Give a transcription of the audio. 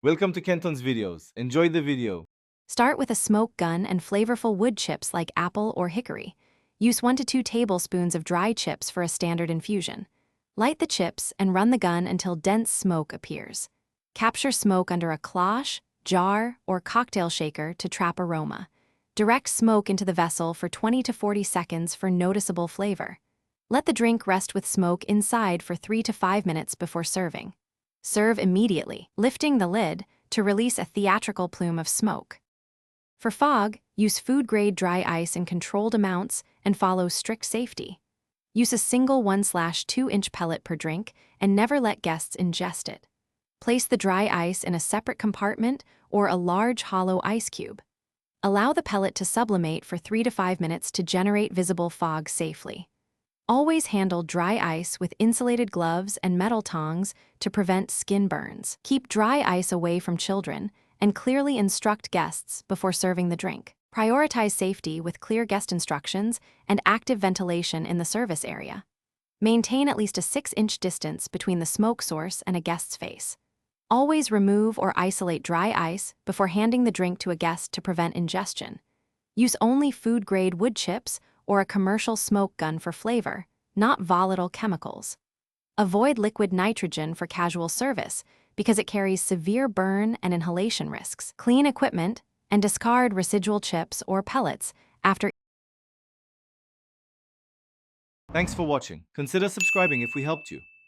Welcome to Kenton's videos. Enjoy the video. Start with a smoke gun and flavorful wood chips like apple or hickory. Use 1 to 2 tablespoons of dry chips for a standard infusion. Light the chips and run the gun until dense smoke appears. Capture smoke under a cloche, jar, or cocktail shaker to trap aroma. Direct smoke into the vessel for 20 to 40 seconds for noticeable flavor. Let the drink rest with smoke inside for 3 to 5 minutes before serving. Serve immediately, lifting the lid to release a theatrical plume of smoke. For fog, use food-grade dry ice in controlled amounts and follow strict safety. Use a single 1/2-inch pellet per drink and never let guests ingest it. Place the dry ice in a separate compartment or a large hollow ice cube. Allow the pellet to sublimate for 3 to 5 minutes to generate visible fog safely. Always handle dry ice with insulated gloves and metal tongs to prevent skin burns. Keep dry ice away from children and clearly instruct guests before serving the drink. Prioritize safety with clear guest instructions and active ventilation in the service area. Maintain at least a 6-inch distance between the smoke source and a guest's face. Always remove or isolate dry ice before handing the drink to a guest to prevent ingestion. Use only food-grade wood chips or a commercial smoke gun for flavor, not volatile chemicals. Avoid liquid nitrogen for casual service because it carries severe burn and inhalation risks. Clean equipment and discard residual chips or pellets after. Thanks for watching. Consider subscribing if we helped you.